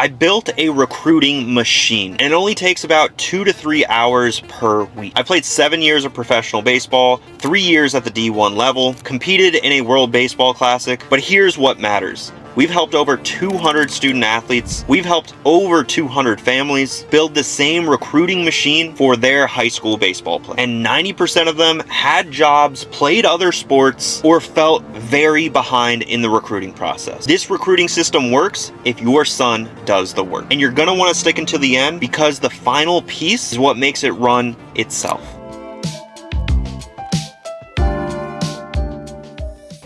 I built a recruiting machine, and it only takes about 2 to 3 hours per week. I played 7 years of professional baseball, 3 years at the D1 level, competed in a World Baseball Classic, but here's what matters. We've helped over 200 student athletes. We've helped over 200 families build the same recruiting machine for their high school baseball play. And 90% of them had jobs, played other sports, or felt very behind in the recruiting process. This recruiting system works if your son does the work. And you're gonna wanna stick until the end because the final piece is what makes it run itself.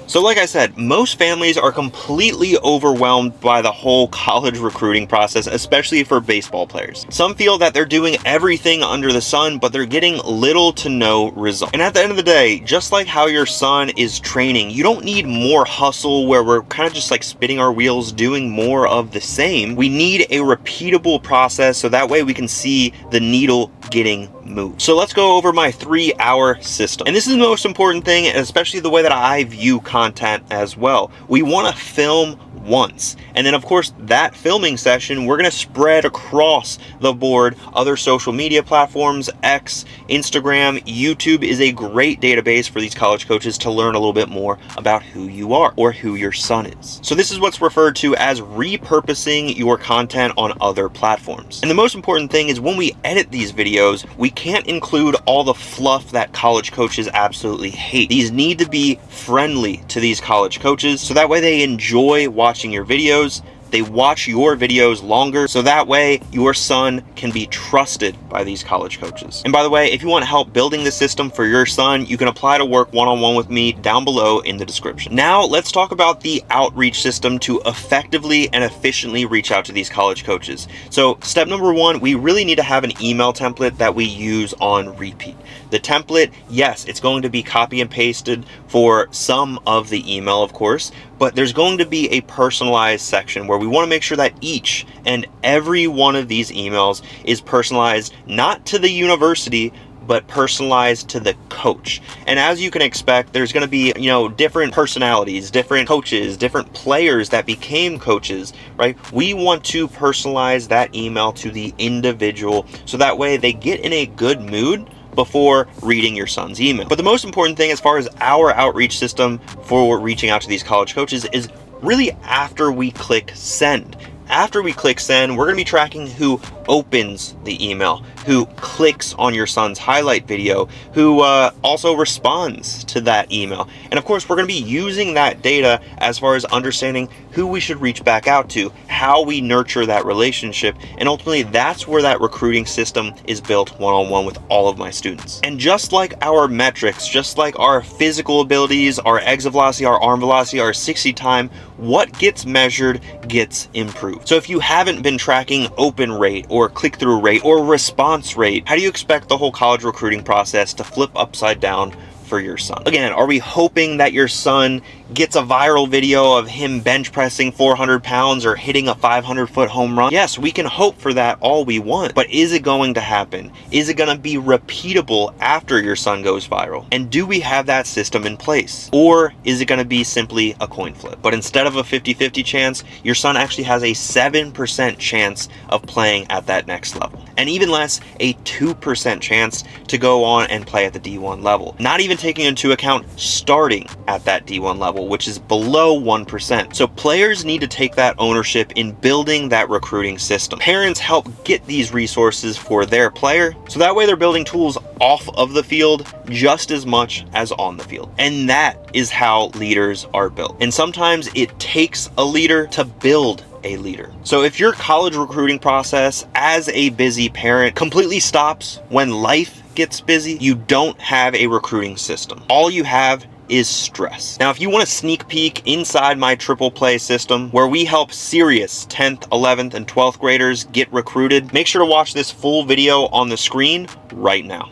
So like I said, most families are completely overwhelmed by the whole college recruiting process, especially for baseball players. Some feel that they're doing everything under the sun, but they're getting little to no result. And at the end of the day, just like how your son is training, you don't need more hustle where we're kind of just like spinning our wheels doing more of the same. We need a repeatable process so that way we can see the needle getting moved. So let's go over my 3-hour system. And this is the most important thing, and especially the way that I view content as well. We want to film once, and then of course that filming session we're going to spread across the board. Other social media platforms, X, Instagram, YouTube is a great database for these college coaches to learn a little bit more about who you are or who your son is. So this is what's referred to as repurposing your content on other platforms. And the most important thing is when we edit these videos, we can't include all the fluff that college coaches absolutely hate. These need to be friendly to these college coaches so that way they enjoy watching your videos, they watch your videos longer, so that way your son can be trusted by these college coaches. And by the way, if you want help building the system for your son, you can apply to work one-on-one with me down below in the description. Now let's talk about the outreach system to effectively and efficiently reach out to these college coaches. So step number 1, we really need to have an email template that we use on repeat. The template, yes, it's going to be copy and pasted for some of the email, of course, but there's going to be a personalized section where we want to make sure that each and every one of these emails is personalized not to the university, but personalized to the coach. And as you can expect, there's going to be, different personalities, different coaches, different players that became coaches, right? We want to personalize that email to the individual so that way they get in a good mood before reading your son's email. But the most important thing as far as our outreach system for reaching out to these college coaches is really after we click send. After we click send, we're going to be tracking who opens the email, who clicks on your son's highlight video, who also responds to that email. And of course, we're going to be using that data as far as understanding who we should reach back out to, how we nurture that relationship, and ultimately that's where that recruiting system is built one-on-one with all of my students. And just like our metrics, just like our physical abilities, our exit velocity, our arm velocity, our 60 time, what gets measured gets improved. So if you haven't been tracking open rate or click-through rate or response rate, how do you expect the whole college recruiting process to flip upside down for your son? Again, are we hoping that your son gets a viral video of him bench pressing 400 pounds or hitting a 500-foot home run? Yes, we can hope for that all we want, but is it going to happen? Is it going to be repeatable after your son goes viral? And do we have that system in place? Or is it going to be simply a coin flip? But instead of a 50-50 chance, your son actually has a 7% chance of playing at that next level. And even less, a 2% chance to go on and play at the D1 level. Not even taking into account starting at that D1 level, which is below 1%. So players need to take that ownership in building that recruiting system. Parents help get these resources for their player, so that way they're building tools off of the field just as much as on the field. And that is how leaders are built. And sometimes it takes a leader to build a leader. So if your college recruiting process as a busy parent completely stops when life gets busy, you don't have a recruiting system. All you have is stress. Now, if you want a sneak peek inside my triple play system where we help serious 10th, 11th, and 12th graders get recruited, make sure to watch this full video on the screen right now.